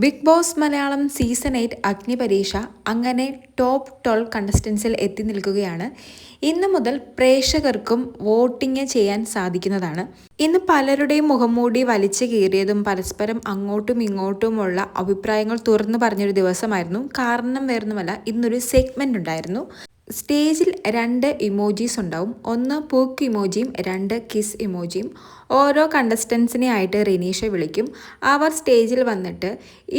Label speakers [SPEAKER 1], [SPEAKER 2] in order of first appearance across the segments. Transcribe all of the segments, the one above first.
[SPEAKER 1] Big boss Malayalam season 8 അഗ്നിപരീക്ഷ അങ്ങനെ top 12 കണ്ടസ്റ്റൻസിൽ എത്തി നിൽക്കുകയാണ്. ഇന്നു മുതൽ പ്രേക്ഷകർക്കും വോട്ടിംഗ് ചെയ്യാൻ സാധിക്കുന്നതാണ്. ഇന്ന് പലരുടെയും മുഖംമൂടി വലിച്ചു കീറിയതും പരസ്പരം അങ്ങോട്ടും ഇങ്ങോട്ടുമുള്ള അഭിപ്രായങ്ങൾ തുറന്നു പറഞ്ഞൊരു ദിവസമായിരുന്നു. കാരണം വേറൊന്നുമല്ല, ഇന്നൊരു സെഗ്മെന്റ് ഉണ്ടായിരുന്നു. സ്റ്റേജിൽ 2 ഇമോജീസ് ഉണ്ടാവും. ഒന്ന് പൂക്ക് ഇമോജിയും 2 കിസ് ഇമോജിയും. ഓരോ കണ്ടസ്റ്റൻസിനെ ആയിട്ട് റിനീഷ വിളിക്കും. അവർ സ്റ്റേജിൽ വന്നിട്ട്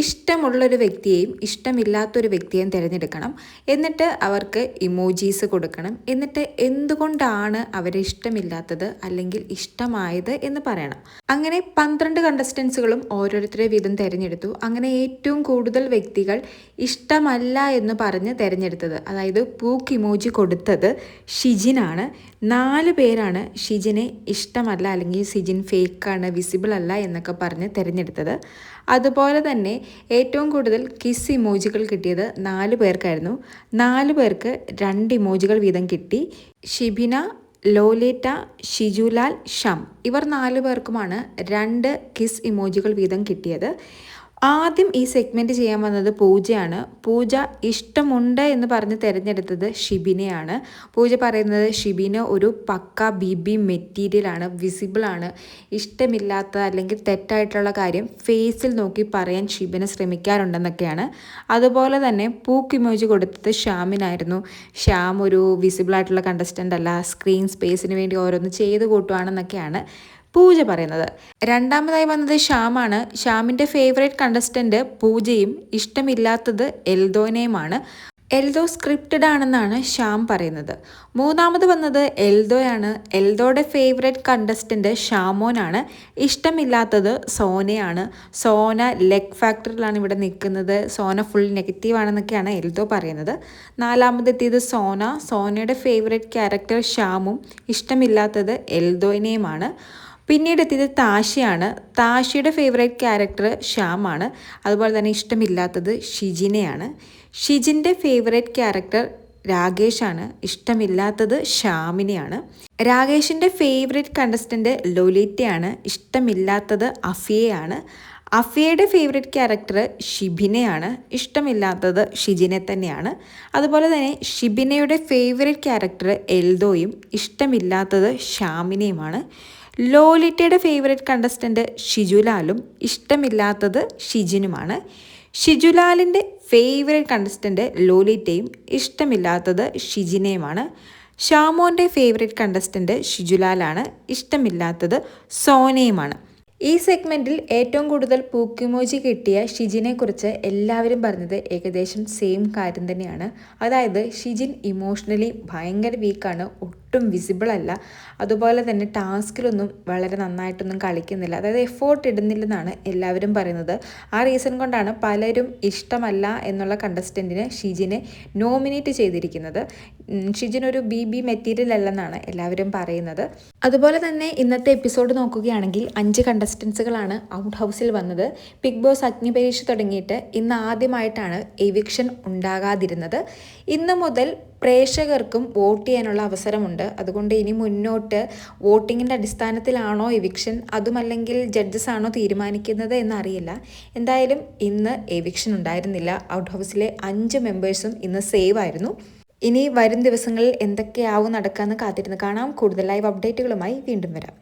[SPEAKER 1] ഇഷ്ടമുള്ളൊരു വ്യക്തിയെയും ഇഷ്ടമില്ലാത്തൊരു വ്യക്തിയെയും തിരഞ്ഞെടുക്കണം. എന്നിട്ട് അവർക്ക് ഇമോജീസ് കൊടുക്കണം. എന്നിട്ട് എന്തുകൊണ്ടാണ് അവരെ ഇഷ്ടമില്ലാത്തത് അല്ലെങ്കിൽ ഇഷ്ടമായത് എന്ന് പറയണം. അങ്ങനെ 12 കണ്ടസ്റ്റൻസുകളും ഓരോരുത്തരെ വീതം തിരഞ്ഞെടുത്തു. അങ്ങനെ ഏറ്റവും കൂടുതൽ വ്യക്തികൾ ഇഷ്ടമല്ല എന്ന് പറഞ്ഞ് തിരഞ്ഞെടുത്തത്, അതായത് പൂക്ക് ഇമോജി കൊടുത്തത് ഷിജിനാണ്. 4 പേരാണ് ഷിജിനെ ഇഷ്ടമല്ല അല്ലെങ്കിൽ ഷിജിൻ ഫേക്കാണ്, വിസിബിൾ അല്ല എന്നൊക്കെ പറഞ്ഞ് തിരഞ്ഞെടുത്തത്. അതുപോലെ തന്നെ ഏറ്റവും കൂടുതൽ കിസ് ഇമോജികൾ കിട്ടിയത് 4 പേർക്കായിരുന്നു. 4 പേർക്ക് 2 ഇമോജികൾ വീതം കിട്ടി. ഷിബിന, ലോലേറ്റ, ഷിജുലാൽ, ഷം ഇവർ 4 പേർക്കുമാണ് 2 കിസ് ഇമോജികൾ വീതം കിട്ടിയത്. ആദ്യം ഈ സെഗ്മെൻറ്റ് ചെയ്യാൻ വന്നത് പൂജയാണ്. പൂജ ഇഷ്ടമുണ്ട് എന്ന് പറഞ്ഞ് തിരഞ്ഞെടുത്തത് ഷിബിനെയാണ്. പൂജ പറയുന്നത് ഷിബിന ഒരു പക്ക ബി മെറ്റീരിയലാണ്, വിസിബിളാണ്. ഇഷ്ടമില്ലാത്ത അല്ലെങ്കിൽ തെറ്റായിട്ടുള്ള കാര്യം ഫേസിൽ നോക്കി പറയാൻ ഷിബിന ശ്രമിക്കാറുണ്ടെന്നൊക്കെയാണ്. അതുപോലെ തന്നെ പൂക്ക് ഇമോജി കൊടുത്തത് ഷ്യാമിനായിരുന്നു. ഷ്യാം ഒരു വിസിബിളായിട്ടുള്ള കണ്ടസ്റ്റൻ്റ് അല്ല, സ്ക്രീൻ സ്പേസിന് വേണ്ടി ഓരോന്ന് ചെയ്ത് കൂട്ടുവാണെന്നൊക്കെയാണ് പൂജ പറയുന്നത്. രണ്ടാമതായി വന്നത് ഷ്യാമാണ്. ഷ്യാമിൻ്റെ ഫേവറേറ്റ് കണ്ടസ്റ്റൻറ്റ് പൂജയും ഇഷ്ടമില്ലാത്തത് എൽദോനെയുമാണ്. എൽദോ സ്ക്രിപ്റ്റഡ് ആണെന്നാണ് ഷ്യാം പറയുന്നത്. മൂന്നാമത് വന്നത് എൽദോയാണ്. എൽദോയുടെ ഫേവറേറ്റ് കണ്ടസ്റ്റൻറ്റ് ഷാമോനാണ്. ഇഷ്ടമില്ലാത്തത് സോനയാണ്. സോന ലെഗ് ഫാക്ടറിലാണ് ഇവിടെ നിൽക്കുന്നത്. സോന ഫുൾ നെഗറ്റീവാണെന്നൊക്കെയാണ് എൽദോ പറയുന്നത്. നാലാമതെത്തിയത് സോന. സോനയുടെ ഫേവറേറ്റ് ക്യാരക്ടർ ഷ്യാമും ഇഷ്ടമില്ലാത്തത് എൽദോനെയുമാണ്. പിന്നീട് എത്തിയത് താഷയാണ്. താഷയുടെ ഫേവറേറ്റ് ക്യാരക്ടർ ഷ്യാമാണ്. അതുപോലെ തന്നെ ഇഷ്ടമില്ലാത്തത് ഷിജിനെയാണ്. ഷിജിൻ്റെ ഫേവറേറ്റ് ക്യാരക്ടർ രാകേഷാണ്. ഇഷ്ടമില്ലാത്തത് ഷ്യാമിനെയാണ്. രാകേഷിൻ്റെ ഫേവറേറ്റ് കണ്ടസ്റ്റൻറ്റ് ലോലിറ്റയാണ്. ഇഷ്ടമില്ലാത്തത് അഫിയയാണ്. അഫിയയുടെ ഫേവറേറ്റ് ക്യാരക്ടർ ഷിബിനെയാണ്. ഇഷ്ടമില്ലാത്തത് ഷിജിനെ തന്നെയാണ്. അതുപോലെ തന്നെ ഷിബിനയുടെ ഫേവറേറ്റ് ക്യാരക്ടർ എൽദോയും ഇഷ്ടമില്ലാത്തത് ഷ്യാമിനെയുമാണ്. ലോലിറ്റയുടെ ഫേവറേറ്റ് കണ്ടസ്റ്റൻറ്റ് ഷിജുലാലും ഇഷ്ടമില്ലാത്തത് ഷിജിനുമാണ്. ഷിജുലാലിൻ്റെ ഫേവറേറ്റ് കണ്ടസ്റ്റൻറ്റ് ലോലിറ്റയും ഇഷ്ടമില്ലാത്തത് ഷിജിനെയുമാണ്. ഷാമോൻ്റെ ഫേവറേറ്റ് കണ്ടസ്റ്റൻറ്റ് ഷിജുലാലാണ്. ഇഷ്ടമില്ലാത്തത് സോനയുമാണ്. ഈ സെഗ്മെൻറ്റിൽ ഏറ്റവും കൂടുതൽ പൂക്കിമോജി കിട്ടിയ ഷിജിനെ കുറിച്ച് എല്ലാവരും പറഞ്ഞത് ഏകദേശം സെയിം കാര്യം തന്നെയാണ്. അതായത് ഷിജിൻ ഇമോഷണലി ഭയങ്കര വീക്കാണ്, ഒട്ടും വിസിബിൾ അല്ല. അതുപോലെ തന്നെ ടാസ്കിലൊന്നും വളരെ നന്നായിട്ടൊന്നും കളിക്കുന്നില്ല, അതായത് എഫോർട്ട് ഇടുന്നില്ലെന്നാണ് എല്ലാവരും പറയുന്നത്. ആ റീസൺ കൊണ്ടാണ് പലരും ഇഷ്ടമല്ല എന്നുള്ള കണ്ടസ്റ്റൻറ്റിനെ ഷിജിനെ നോമിനേറ്റ് ചെയ്തിരിക്കുന്നത്. ഷിജിൻ ഒരു ബി മെറ്റീരിയൽ അല്ലെന്നാണ് എല്ലാവരും പറയുന്നത്. അതുപോലെ തന്നെ ഇന്നത്തെ എപ്പിസോഡ് നോക്കുകയാണെങ്കിൽ 5 കണ്ടസ്റ്റൻസുകളാണ് ഔട്ട് ഹൗസിൽ വന്നത്. ബിഗ് ബോസ് അഗ്നിപരീക്ഷ തുടങ്ങിയിട്ട് ഇന്ന് ആദ്യമായിട്ടാണ് എവിക്ഷൻ ഉണ്ടാകാതിരുന്നത്. ഇന്ന് മുതൽ പ്രേക്ഷകർക്കും വോട്ട് ചെയ്യാനുള്ള അവസരമുണ്ട്. അതുകൊണ്ട് ഇനി മുന്നോട്ട് വോട്ടിങ്ങിൻ്റെ അടിസ്ഥാനത്തിലാണോ എവിക്ഷൻ, അതുമല്ലെങ്കിൽ ജഡ്ജസ് ആണോ തീരുമാനിക്കുന്നത് എന്നറിയില്ല. എന്തായാലും ഇന്ന് എവിക്ഷൻ ഉണ്ടായിരുന്നില്ല. ഔട്ട് ഹൗസിലെ 5 മെമ്പേഴ്സും ഇന്ന് സേവ് ആയിരുന്നു. ഇനി വരും ദിവസങ്ങളിൽ എന്തൊക്കെയാവും നടക്കാമെന്ന് കാത്തിരുന്ന് കാണാം. കൂടുതൽ ലൈവ് അപ്ഡേറ്റുകളുമായി വീണ്ടും വരാം.